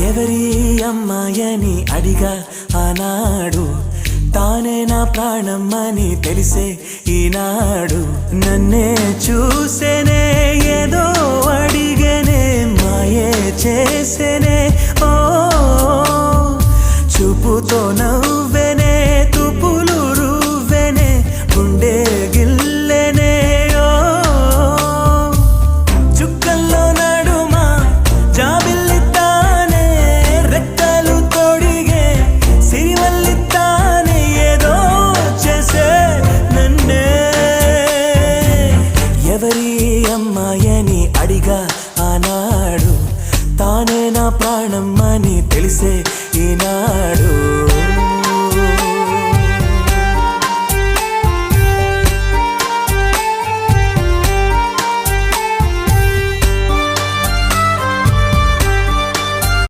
ఎవరి అమ్మాయని అడిగా ఆనాడు, తానే నా ప్రాణమ్మని తెలిసే ఈనాడు. నన్నే చూసేనే ఏదో అడిగేనే, మాయే చేసేనే ఓ చూపుతో నవ్వెనే, తుపులు రువ్వెనే, గుండె గిల్లెనే ఓ చుక్కల్లో నడుమా జాబిల్లితానే, రెక్కలు తొడిగే సిరివల్లితానే, ఏదో చేసే నన్నే. ఎవరి అమ్మాయని అడిగా ఆనాడు, తానే నా ప్రాణమ్మని తెలిసే ఈనాడు.